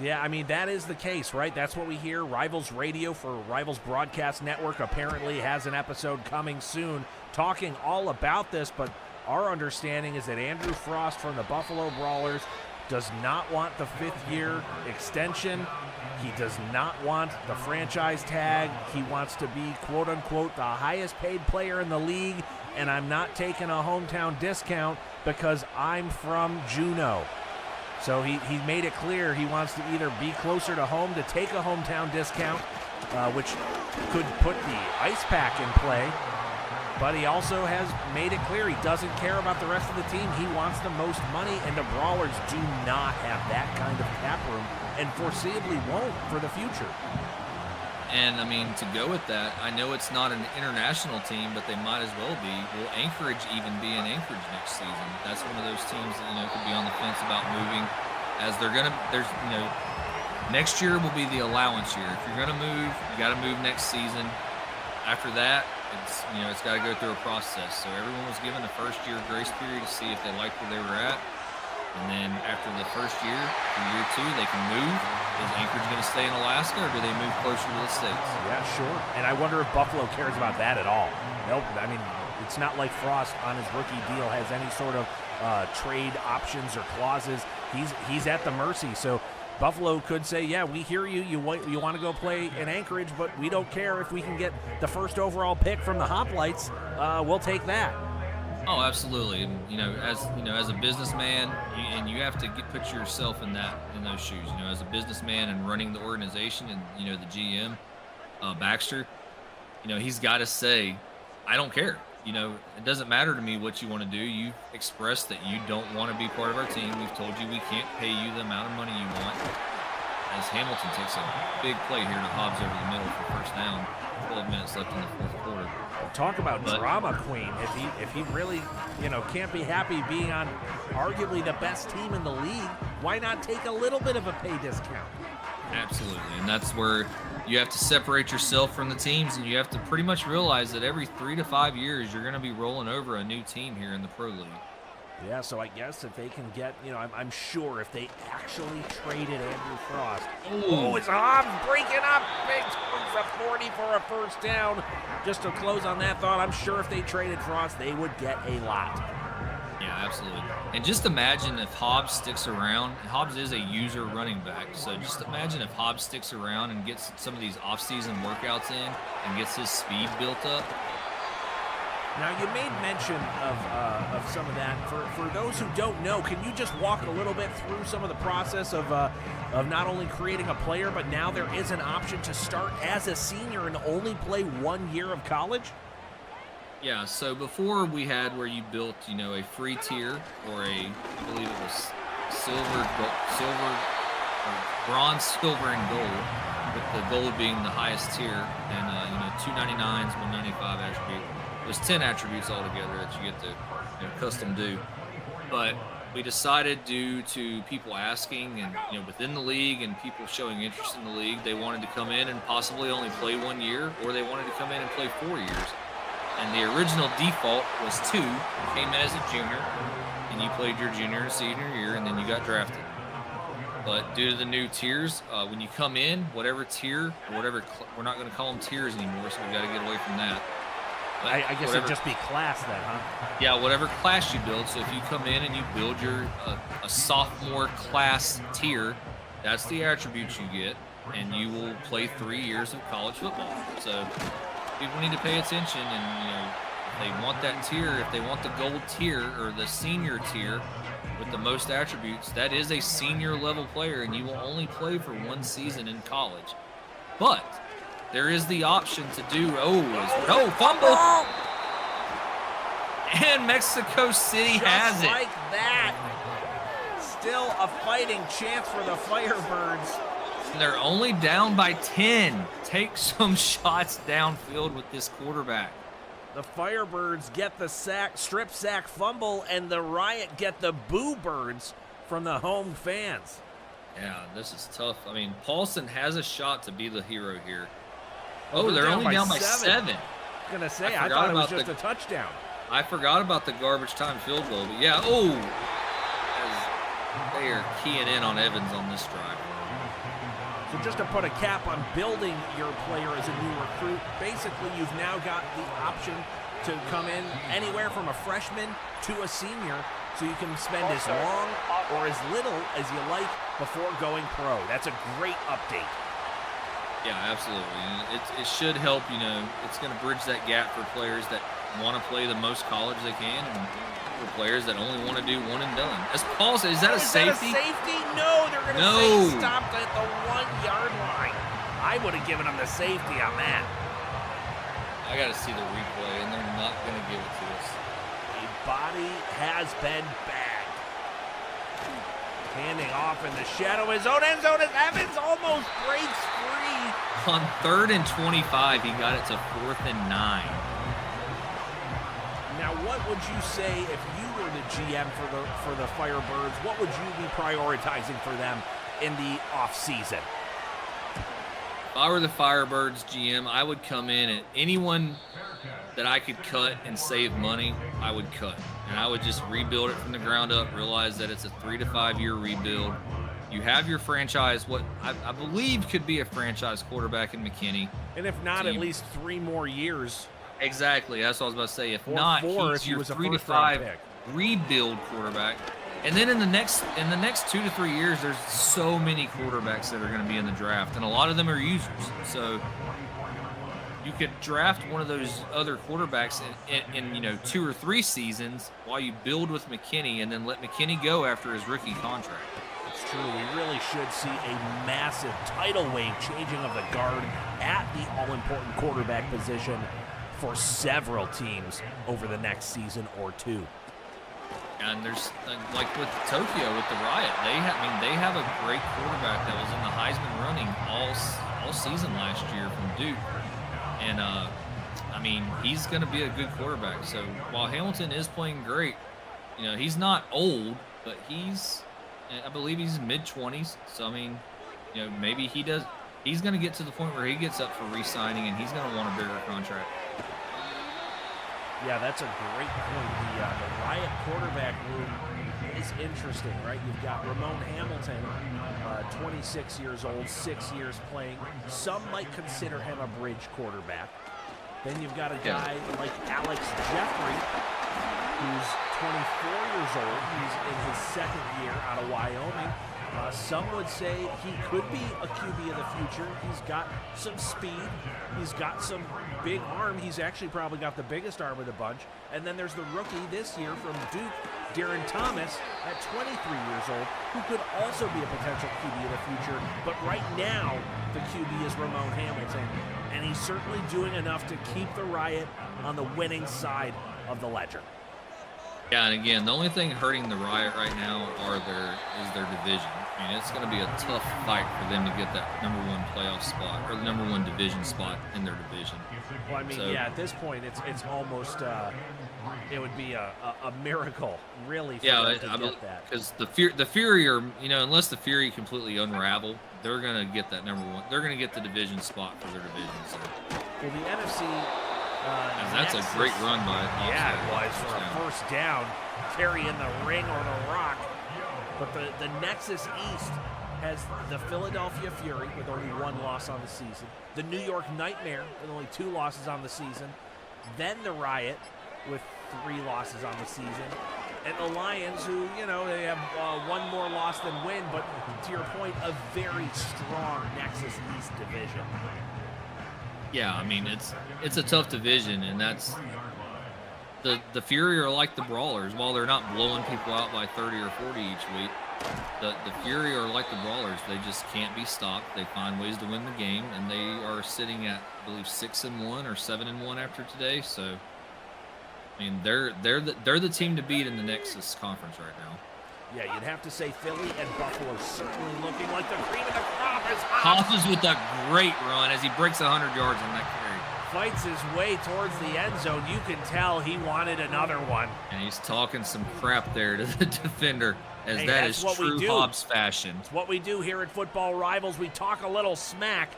S1: Yeah, I mean, that is the case, right? That's what we hear. Rivals Radio for Rivals Broadcast Network apparently has an episode coming soon talking all about this, but our understanding is that Andrew Frost from the Buffalo Brawlers does not want the 5th-year extension. He does not want the franchise tag. He wants to be, quote-unquote, the highest-paid player in the league, and I'm not taking a hometown discount because I'm from Juneau. So he made it clear he wants to either be closer to home to take a hometown discount, which could put the ice pack in play, but he also has made it clear he doesn't care about the rest of the team. He wants the most money, and the Brawlers do not have that kind of cap room and foreseeably won't for the future.
S2: And, I mean, to go with that, I know it's not an international team, but they might as well be. Will Anchorage even be in Anchorage next season? That's one of those teams that, could be on the fence about moving, as next year will be the allowance year. If you're going to move, you got to move next season. After that, it's got to go through a process. So everyone was given the first-year grace period to see if they liked where they were at. And then after the first year, for year 2, they can move. Is Anchorage going to stay in Alaska, or do they move closer to the States?
S1: Yeah, sure. And I wonder if Buffalo cares about that at all. Nope. I mean, it's not like Frost on his rookie deal has any sort of trade options or clauses. He's at the mercy. So Buffalo could say, yeah, we hear you. You want to go play in Anchorage, but we don't care if we can get the first overall pick from the Hoplites. We'll take that.
S2: Oh, absolutely. As a businessman, and you have to put yourself in those shoes. As a businessman and running the organization, and the GM, Baxter, he's got to say, I don't care. It doesn't matter to me what you want to do. You've expressed that you don't want to be part of our team. We've told you we can't pay you the amount of money you want. As Hamilton takes a big play here to Hobbs over the middle for first down. 12 minutes left in the 4th quarter.
S1: Talk about drama queen. If he really, can't be happy being on arguably the best team in the league, why not take a little bit of a pay discount?
S2: Absolutely, and that's where you have to separate yourself from the teams, and you have to pretty much realize that every 3 to 5 years you're going to be rolling over a new team here in the Pro League.
S1: Yeah, so I guess if they can get, I'm sure if they actually traded Andrew Frost. Oh, it's Hobbs breaking up. Big towards the 40 for a first down. Just to close on that thought, I'm sure if they traded Frost, they would get a lot.
S2: Yeah, absolutely. And just imagine if Hobbs sticks around. Hobbs is a user running back, so just imagine if Hobbs sticks around and gets some of these off-season workouts in and gets his speed built up.
S1: Now, you made mention of some of that. For those who don't know, can you just walk a little bit through some of the process of not only creating a player, but now there is an option to start as a senior and only play 1 year of college?
S2: Yeah, so before we had where you built, a free tier or I believe it was silver, bronze, silver, and gold, with the gold being the highest tier, and 299s, 195 attribute. There's 10 attributes altogether that you get to custom do. But we decided, due to people asking and within the league and people showing interest in the league, they wanted to come in and possibly only play 1 year, or they wanted to come in and play 4 years. And the original default was 2. You came in as a junior, and you played your junior and senior year, and then you got drafted. But due to the new tiers, when you come in, whatever tier or whatever, we're not going to call them tiers anymore, so we got to get away from that.
S1: I guess it'd just be class then, huh?
S2: Yeah, whatever class you build. So if you come in and you build your a sophomore class tier, that's the attributes you get, and you will play 3 years of college football. So people need to pay attention, and if they want that tier, if they want the gold tier or the senior tier with the most attributes, that is a senior level player, and you will only play for 1 season in college. But there is the option to do, fumble! And Mexico City has it.
S1: Just like that. Still a fighting chance for the Firebirds.
S2: And they're only down by 10. Take some shots downfield with this quarterback.
S1: The Firebirds get the strip sack fumble, and the Riot get the boo birds from the home fans.
S2: Yeah, this is tough. I mean, Paulson has a shot to be the hero here.
S1: Oh,
S2: they're only down by 7.
S1: I was going to say, I thought it was just a touchdown.
S2: I forgot about the garbage time field goal, but yeah, they are keying in on Evans on this drive.
S1: So just to put a cap on building your player as a new recruit, basically you've now got the option to come in anywhere from a freshman to a senior, so you can spend as long or as little as you like before going pro. That's a great update.
S2: Yeah, absolutely. And it should help, it's going to bridge that gap for players that want to play the most college they can, and for players that only want to do one and done. As Paul said, is that a safety?
S1: That a safety? No, they're going to say stopped at the 1-yard line. I would have given them the safety on that.
S2: I got to see the replay, and they're not going to give it to us.
S1: A body has been bagged. Handing off in the shadow of his own end zone as Evans almost breaks free.
S2: On 3rd and 25, he got it to 4th and 9.
S1: Now, what would you say if you were the GM for the Firebirds? What would you be prioritizing for them in the offseason?
S2: If I were the Firebirds GM, I would come in and anyone that I could cut and save money, I would cut. And I would just rebuild it from the ground up, realize that it's a 3 to 5 year rebuild. You have your franchise, what I believe could be a franchise quarterback in McKinney.
S1: And if not, at least 3 more years.
S2: Exactly, that's what I was about to say. If
S1: or
S2: not,
S1: 4
S2: he's
S1: if
S2: your
S1: he was
S2: 3 to
S1: 1st round
S2: 5
S1: pick.
S2: Rebuild quarterback. And then in the next 2 to 3 years, there's so many quarterbacks that are going to be in the draft, and a lot of them are users. So you could draft one of those other quarterbacks in 2 or 3 seasons while you build with McKinney, and then let McKinney go after his rookie contract.
S1: It's true. We really should see a massive tidal wave changing of the guard at the all-important quarterback position for several teams over the next season or 2.
S2: And there's like with Tokyo with the Riot, they have a great quarterback that was in the Heisman running all season last year from Duke, and he's going to be a good quarterback. So while Hamilton is playing great, he's not old, but I believe he's mid-20s. So maybe he's going to get to the point where he gets up for re-signing, and he's going to want a bigger contract.
S1: Yeah, that's a great point. The Riot quarterback room is interesting, right? You've got Ramon Hamilton, 26 years old, 6 years playing. Some might consider him a bridge quarterback. Then you've got a guy like Alex Jeffrey, who's 24 years old. He's in his 2nd year out of Wyoming. Some would say he could be a QB of the future. He's got some speed. He's got some big arm. He's actually probably got the biggest arm of the bunch. And then there's the rookie this year from Duke, Darren Thomas, at 23 years old, who could also be a potential QB of the future. But right now, the QB is Ramon Hamilton, and he's certainly doing enough to keep the Riot on the winning side of the ledger.
S2: Yeah, and again, the only thing hurting the Riot right now is their division. It's going to be a tough fight for them to get that #1 playoff spot or the #1 division spot in their division.
S1: Well, at this point, it's almost it would be a miracle, really, for them to get that. Because
S2: the Fury are, unless the Fury completely unravel, they're going to get that #1. They're going to get the division spot for their division. So.
S1: Well, the NFC.
S2: That's a great run by Hobbs.
S1: Yeah, it was for a first down, carrying the ring or the rock. But the Nexus East has the Philadelphia Fury with only 1 loss on the season, the New York Nightmare with only 2 losses on the season, then the Riot with 3 losses on the season, and the Lions, who, they have 1 more loss than win, but to your point, a very strong Nexus East division.
S2: Yeah, it's a tough division, and that's the Fury are like the Brawlers. While they're not blowing people out by 30 or 40 each week, the Fury are like the Brawlers. They just can't be stopped. They find ways to win the game, and they are sitting at, I believe, 6-1 or 7-1 after today. So, they're the team to beat in the Nexus Conference right now.
S1: Yeah, you'd have to say Philly and Buffalo certainly looking like the cream of the crop as
S2: Hobbs with that great run as he breaks 100 yards on that carry.
S1: fights his way towards the end zone. You can tell he wanted another one.
S2: And he's talking some crap there to the defender, as
S1: Hey,
S2: that
S1: that's
S2: is
S1: what we
S2: true
S1: do.
S2: Hobbs fashion.
S1: It's what we do here at Football Rivals. We talk a little smack.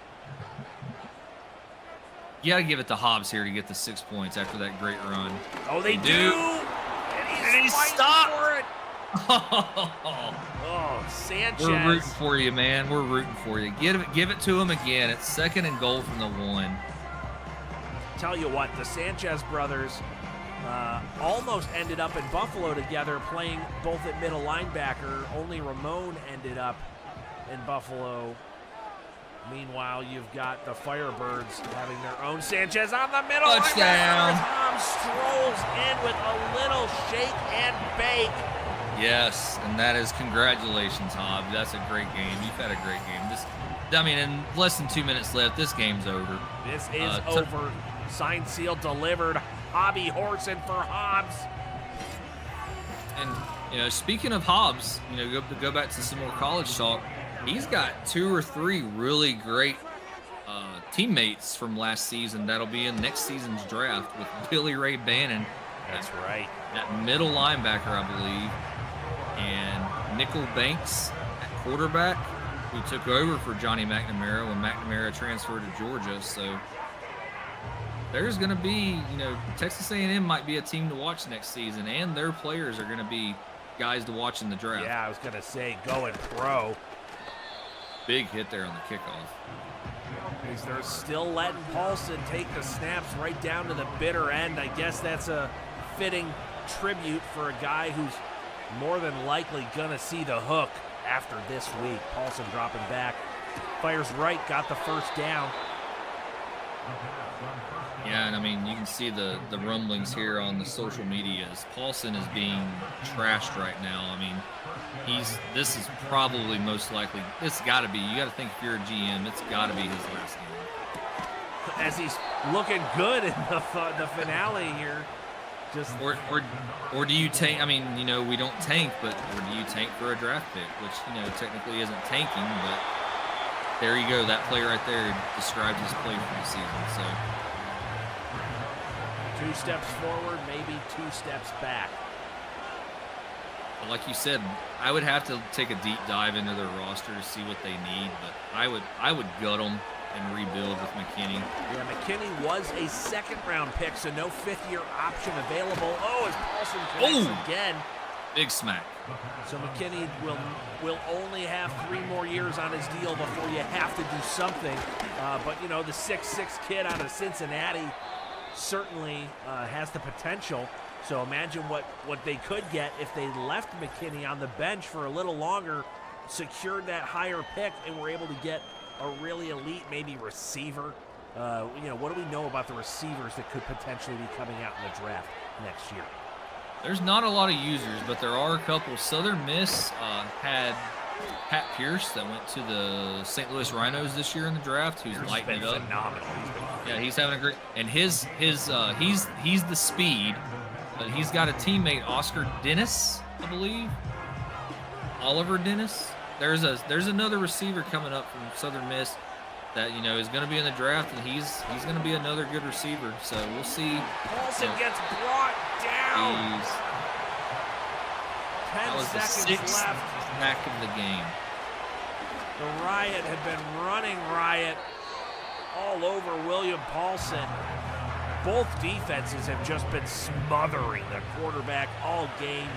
S2: You got to give it to Hobbs here to get the 6 points after that great run.
S1: Oh, they do. And he's
S2: stopped
S1: for it.
S2: Oh,
S1: Oh, Sanchez.
S2: we're rooting for you, man. We're rooting for you. Give it to him again. It's 2nd and goal from the 1.
S1: Tell you what, the Sanchez brothers almost ended up in Buffalo together, playing both at middle linebacker. Only Ramon ended up in Buffalo. Meanwhile, you've got the Firebirds having their own Sanchez on the middle.
S2: Touchdown.
S1: Tom strolls in with a little shake and bake.
S2: Yes, and that is congratulations, Hobbs. That's a great game. You've had a great game. In less than 2 minutes left, this game's over.
S1: This is over. Signed, sealed, delivered. Hobby horsing for Hobbs.
S2: And, speaking of Hobbs, go back to some more college talk. He's got 2 or 3 really great teammates from last season that'll be in next season's draft with Billy Ray Bannon.
S1: That's right.
S2: That middle linebacker, I believe. And Nickel Banks at quarterback, who took over for Johnny McNamara when McNamara transferred to Georgia. So there's going to be, Texas A&M might be a team to watch next season, and their players are going to be guys to watch in the draft.
S1: Yeah, I was going to say going pro.
S2: Big hit there on the kickoff.
S1: They're still letting Paulson take the snaps right down to the bitter end. I guess that's a fitting tribute for a guy who's more than likely going to see the hook after this week. Paulson dropping back. Fires right, got the first down.
S2: Yeah, and you can see the rumblings here on the social medias. Paulson is being trashed right now. This is probably most likely, it's got to be, you got to think if you're a GM, it's got to be his last game.
S1: As he's looking good in the finale here.
S2: Or do you tank? We don't tank, but or do you tank for a draft pick, which technically isn't tanking, but there you go. That play right there describes his play for the season. So
S1: 2 steps forward, maybe 2 steps back.
S2: But like you said, I would have to take a deep dive into their roster to see what they need, but I would gut them and rebuild with McKinney.
S1: Yeah, McKinney was a 2nd-round pick, so no 5th-year option available. Oh, as Paulson connects again.
S2: Big smack.
S1: So McKinney will only have 3 more years on his deal before you have to do something. But, the 6'6" kid out of Cincinnati certainly has the potential. So imagine what they could get if they left McKinney on the bench for a little longer, secured that higher pick, and were able to get a really elite, maybe receiver. What do we know about the receivers that could potentially be coming out in the draft next year?
S2: There's not a lot of users, but there are a couple. Southern Miss had Pat Pierce that went to the St. Louis Rhinos this year in the draft, who's lighting it up.
S1: Phenomenal.
S2: Yeah, he's having a great, and he's the speed, but he's got a teammate, Oscar Dennis, I believe. Oliver Dennis. There's another receiver coming up from Southern Miss that is going to be in the draft, and he's going to be another good receiver. So we'll see.
S1: Paulson gets brought down. 10 seconds left.
S2: Back of the game.
S1: The riot had been running riot all over William Paulson. Both defenses have just been smothering the quarterback all game.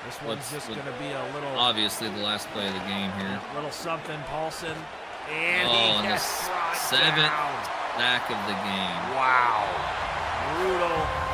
S1: This one's just going to be a little...
S2: Obviously the last play of the game here.
S1: A little something, Paulson. And
S2: he
S1: gets
S2: the 7th sack of the game.
S1: Wow. Brutal.